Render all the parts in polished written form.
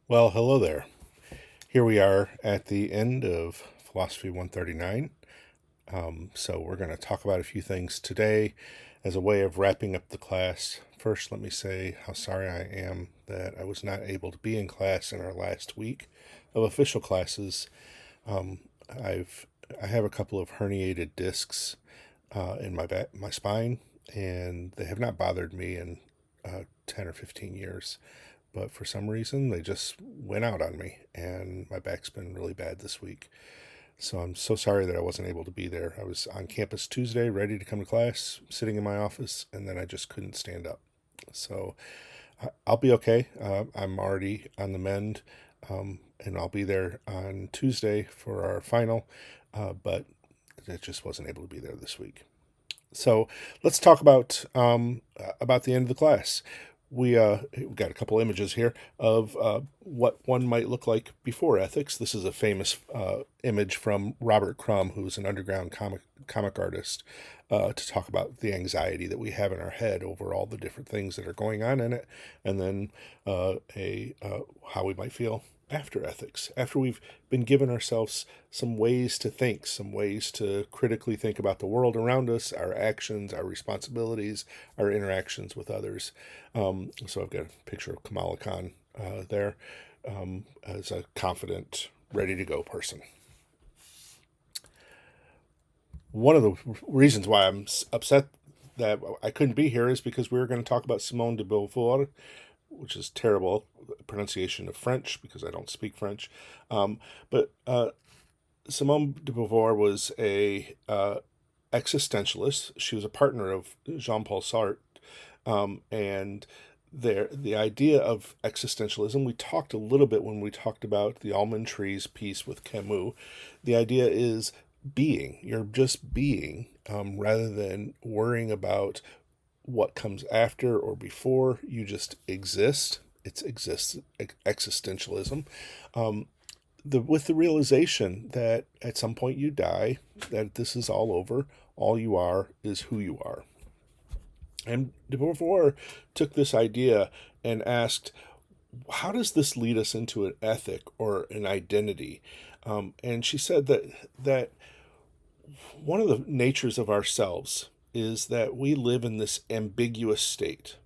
Well, hello there. Here we are at the end of Philosophy 139. So, we're going to talk about a few things today as a way of wrapping up the class. First, let me say how sorry I am that I was not able to be in class in our last week of official classes. Um, I've I have a couple of herniated discs in my spine, and they have not bothered me in 10 or 15 years. But for some reason, they just went out on me, and my back's been really bad this week. So I'm so sorry that I wasn't able to be there. I was on campus Tuesday, ready to come to class, sitting in my office, and then I just couldn't stand up. So I'll be okay. I'm already on the mend, and I'll be there on Tuesday for our final, but I just wasn't able to be there this week. So let's talk about the end of the class. We got a couple images here of what one might look like before ethics. This is a famous image from Robert Crumb, who's an underground comic artist, to talk about the anxiety that we have in our head over all the different things that are going on in it, and then a how we might feel after ethics, after we've been given ourselves some ways to think, some ways to critically think about the world around us, our actions, our responsibilities, our interactions with others. So I've got a picture of Kamala Khan there as a confident, ready to go person. One of the reasons why I'm upset that I couldn't be here is because we were going to talk about Simone de Beauvoir, which is terrible pronunciation of French because I don't speak French. But Simone de Beauvoir was a existentialist. She was a partner of Jean-Paul Sartre, and the idea of existentialism. We talked a little bit when we talked about the almond trees piece with Camus. The idea is being. You're just being, rather than worrying about what comes after or before. You just exist. It's existentialism. With the realization that at some point you die, that this is all over. All you are is who you are. And de Beauvoir took this idea and asked, how does this lead us into an ethic or an identity? And she said that one of the natures of ourselves is that we live in this ambiguous state.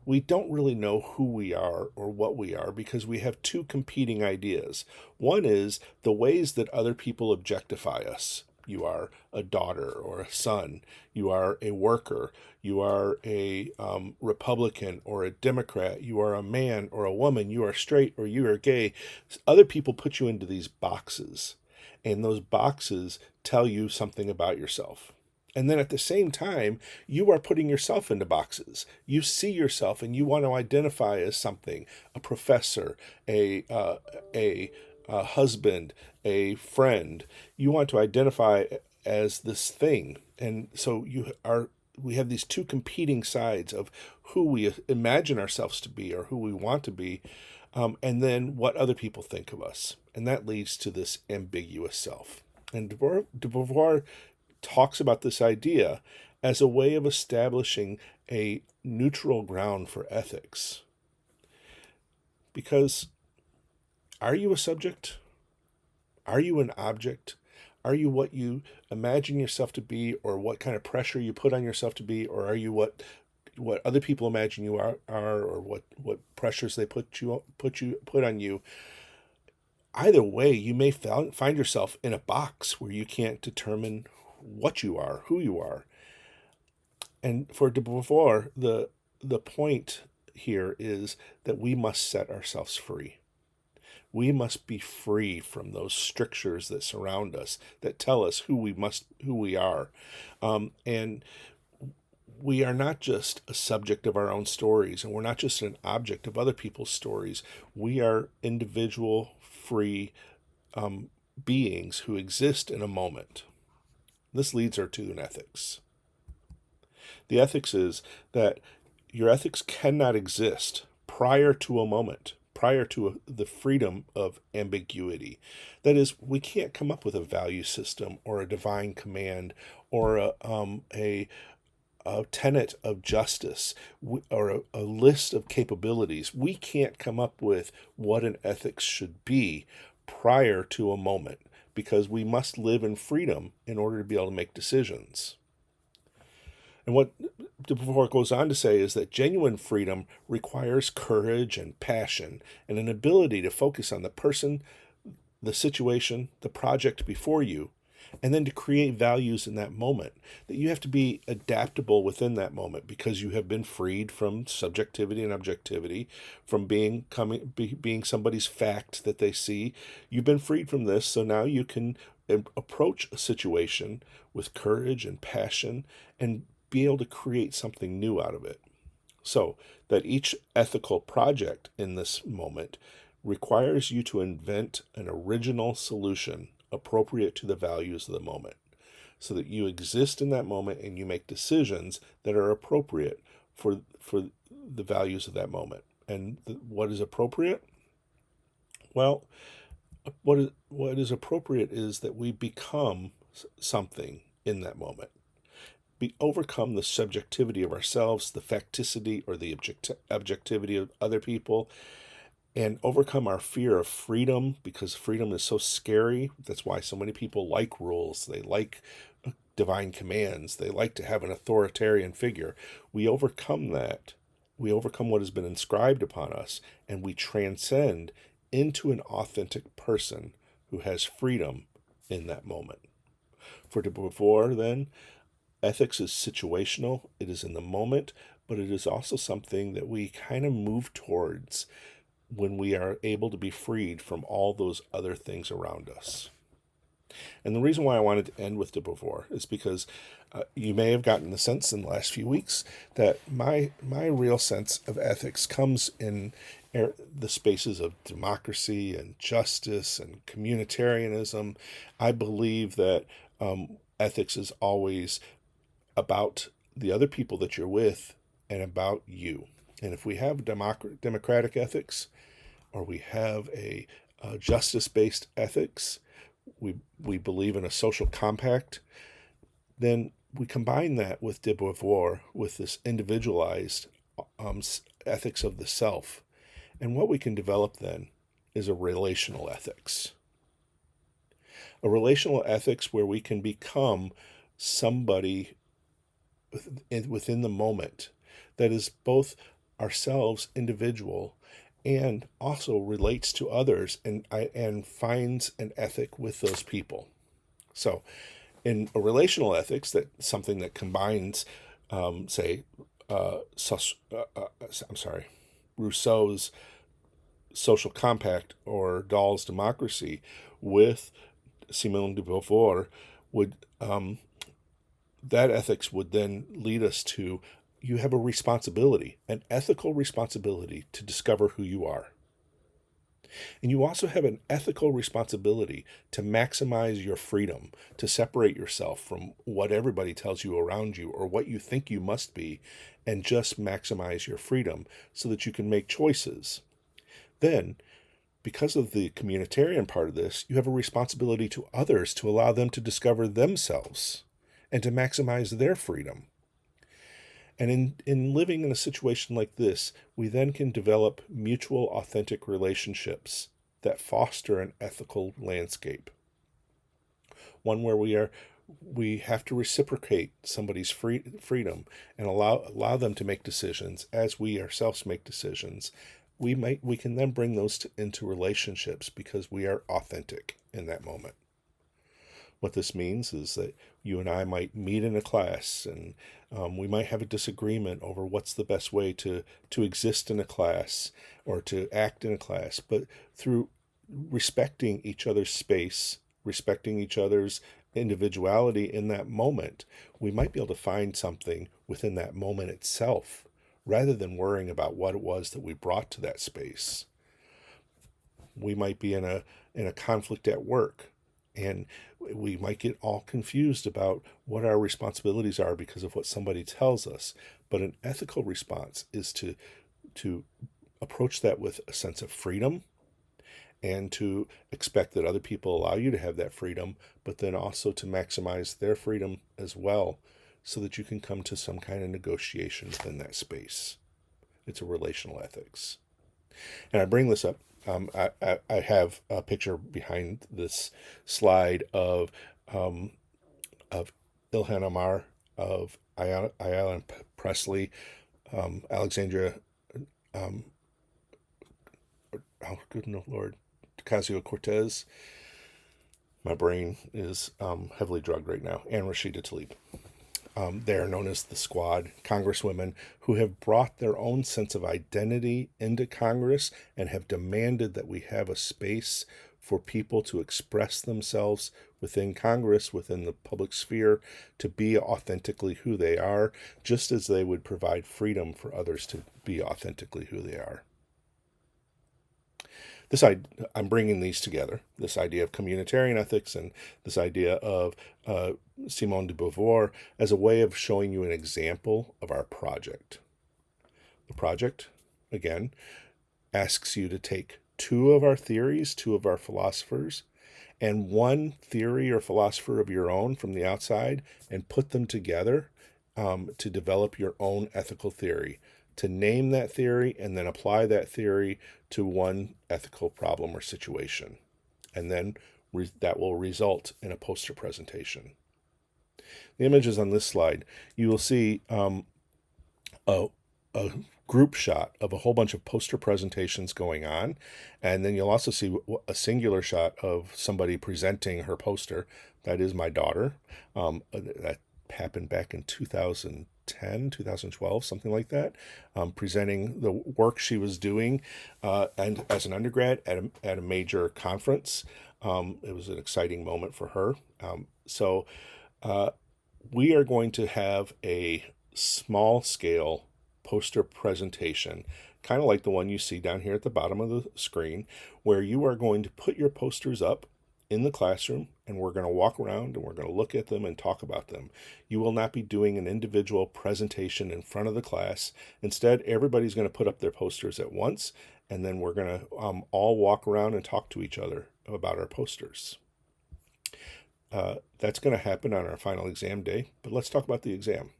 We don't really know who we are or what we are because we have two competing ideas. One is the ways that other people objectify us. You are a daughter or a son. You are a worker. You are a Republican or a Democrat. You are a man or a woman. You are straight or you are gay. Other people put you into these boxes, and those boxes tell you something about yourself. And then at the same time, you are putting yourself into boxes. You see yourself and you want to identify as something: a professor, a husband, a friend. You want to identify as this thing. And so we have these two competing sides of who we imagine ourselves to be or who we want to be, and then what other people think of us. And that leads to this ambiguous self. And de Beauvoir talks about this idea as a way of establishing a neutral ground for ethics. Because are you a subject? Are you an object? Are you what you imagine yourself to be, or what kind of pressure you put on yourself to be, or are you what other people imagine you are, or what pressures they put on you? Either way, you may find yourself in a box where you can't determine what you are, who you are. And for de Beauvoir, the point here is that we must set ourselves free. We must be free from those strictures that surround us, that tell us who we are, and we are not just a subject of our own stories, and we're not just an object of other people's stories. We are individual, free beings who exist in a moment. This leads her to an ethics. The ethics is that your ethics cannot exist prior to a moment, prior to the freedom of ambiguity. That is, we can't come up with a value system or a divine command or a a tenet of justice or a list of capabilities. We can't come up with what an ethics should be prior to a moment because we must live in freedom in order to be able to make decisions. And what de Beauvoir goes on to say is that genuine freedom requires courage and passion and an ability to focus on the person, the situation, the project before you, and then to create values in that moment. That you have to be adaptable within that moment because you have been freed from subjectivity and objectivity, from being somebody's fact that they see. You've been freed from this, so now you can approach a situation with courage and passion and be able to create something new out of it. So that each ethical project in this moment requires you to invent an original solution appropriate to the values of the moment so that you exist in that moment and you make decisions that are appropriate for the values of that moment. And what is appropriate? Well, what is appropriate is that we become something in that moment. We overcome the subjectivity of ourselves, the facticity or the objectivity of other people, and overcome our fear of freedom because freedom is so scary. That's why so many people like rules. They like divine commands. They like to have an authoritarian figure. We overcome that. We overcome what has been inscribed upon us, and we transcend into an authentic person who has freedom in that moment. For de Beauvoir, then, ethics is situational, it is in the moment, but it is also something that we kind of move towards when we are able to be freed from all those other things around us. And the reason why I wanted to end with de Beauvoir is because you may have gotten the sense in the last few weeks that my real sense of ethics comes in the spaces of democracy and justice and communitarianism. I believe that ethics is always about the other people that you're with and about you. And if we have democratic ethics or we have a justice-based ethics, we believe in a social compact, then we combine that with de Beauvoir, with this individualized ethics of the self. And what we can develop then is a relational ethics. A relational ethics where we can become somebody within the moment that is both ourselves individual and also relates to others and finds an ethic with those people. So in a relational ethics, that something that combines say I'm sorry, Rousseau's social compact or Dahl's democracy with Simone de Beauvoir would that ethics would then lead us to you have a responsibility, an ethical responsibility to discover who you are. And you also have an ethical responsibility to maximize your freedom, to separate yourself from what everybody tells you around you or what you think you must be, and just maximize your freedom so that you can make choices. Then, because of the communitarian part of this, you have a responsibility to others to allow them to discover themselves and to maximize their freedom. And in living in a situation like this, we then can develop mutual, authentic relationships that foster an ethical landscape. One where we have to reciprocate somebody's freedom and allow them to make decisions as we ourselves make decisions. We can then bring those into relationships because we are authentic in that moment. What this means is that you and I might meet in a class and we might have a disagreement over what's the best way to exist in a class or to act in a class. But through respecting each other's space, respecting each other's individuality in that moment, we might be able to find something within that moment itself rather than worrying about what it was that we brought to that space. We might be in a conflict at work, and we might get all confused about what our responsibilities are because of what somebody tells us. But an ethical response is to approach that with a sense of freedom and to expect that other people allow you to have that freedom, but then also to maximize their freedom as well so that you can come to some kind of negotiation within that space. It's a relational ethics. And I bring this up. I have a picture behind this slide of Ilhan Omar, of Ayanna Presley, Alexandria, um, oh, good no Lord, Ocasio-Cortez. My brain is heavily drugged right now. And Rashida Tlaib. They are known as the Squad, congresswomen who have brought their own sense of identity into Congress and have demanded that we have a space for people to express themselves within Congress, within the public sphere, to be authentically who they are, just as they would provide freedom for others to be authentically who they are. I'm bringing these together, this idea of communitarian ethics and this idea of Simone de Beauvoir, as a way of showing you an example of our project. The project, again, asks you to take two of our theories, two of our philosophers, and one theory or philosopher of your own from the outside and put them together to develop your own ethical theory, to name that theory and then apply that theory to one ethical problem or situation. And then that will result in a poster presentation. The images on this slide, you will see a group shot of a whole bunch of poster presentations going on. And then you'll also see a singular shot of somebody presenting her poster. That is my daughter. That happened back in 2010, 2012, something like that, presenting the work she was doing and as an undergrad at a major conference. It was an exciting moment for her. So we are going to have a small scale poster presentation, kind of like the one you see down here at the bottom of the screen, where you are going to put your posters up in the classroom and we're going to walk around and we're going to look at them and talk about them. You will not be doing an individual presentation in front of the class. Instead, everybody's going to put up their posters at once, and then we're going to all walk around and talk to each other about our posters. That's going to happen on our final exam day, but let's talk about the exam.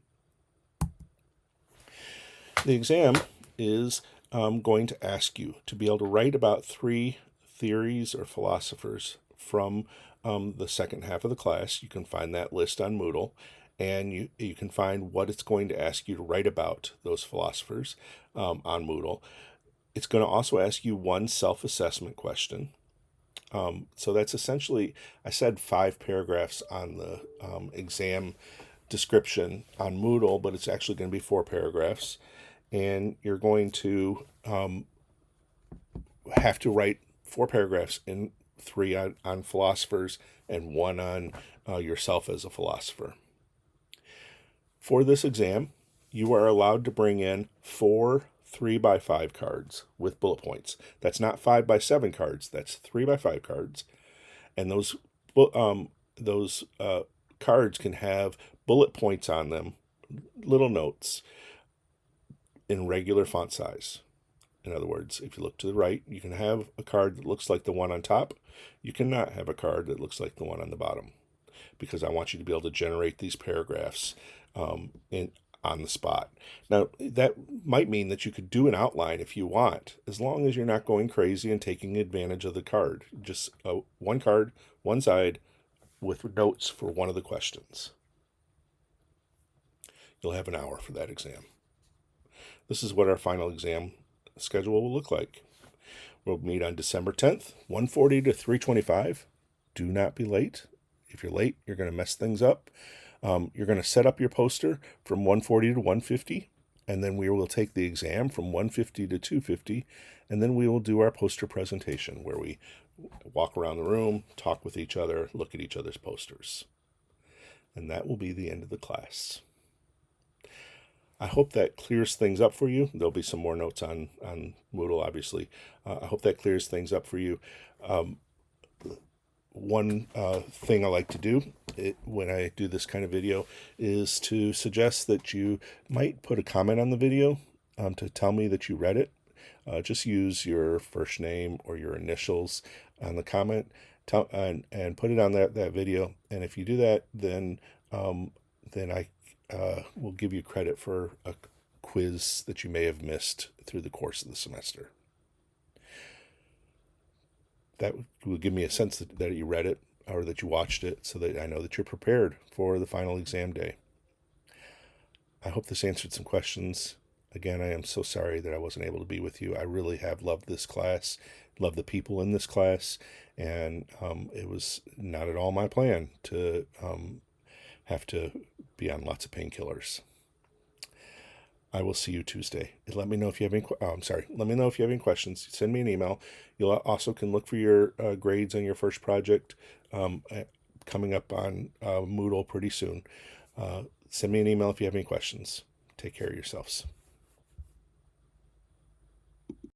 The exam is going to ask you to be able to write about three theories or philosophers from the second half of the class. You can find that list on Moodle, and you can find what it's going to ask you to write about those philosophers on Moodle. It's going to also ask you one self-assessment question. So that's essentially, I said 5 paragraphs on the exam description on Moodle, but it's actually going to be 4 paragraphs. And you're going to have to write 4 paragraphs, in 3 on philosophers and 1 on yourself as a philosopher. For this exam, you are allowed to bring in 4 3x5 cards with bullet points. That's not 5x7 cards. That's 3x5 cards, and those cards can have bullet points on them, little notes in regular font size. In other words, if you look to the right, you can have a card that looks like the one on top. You cannot have a card that looks like the one on the bottom, because I want you to be able to generate these paragraphs on the spot. Now, that might mean that you could do an outline if you want, as long as you're not going crazy and taking advantage of the card. Just one card, one side, with notes for one of the questions. You'll have an hour for that exam. This is what our final exam schedule will look like. We'll meet on December 10th, 1:40 to 3:25. Do not be late. If you're late, you're going to mess things up. You're going to set up your poster from 1:40 to 1:50, and then we will take the exam from 1:50 to 2:50, and then we will do our poster presentation where we walk around the room, talk with each other, look at each other's posters. And that will be the end of the class. I hope that clears things up for you. There'll be some more notes on Moodle, obviously. I hope that clears things up for you. One thing I like to do when I do this kind of video is to suggest that you might put a comment on the video to tell me that you read it. Just use your first name or your initials on the comment and put it on that video. And if you do that, then will give you credit for a quiz that you may have missed through the course of the semester. That will give me a sense that you read it or that you watched it, so that I know that you're prepared for the final exam day. I hope this answered some questions. Again, I am so sorry that I wasn't able to be with you. I really have loved this class, loved the people in this class, and it was not at all my plan to have to be on lots of painkillers. I will see you Tuesday. Let me know if you have any. Let me know if you have any questions. Send me an email. You also can look for your grades on your first project coming up on Moodle pretty soon. Send me an email if you have any questions. Take care of yourselves.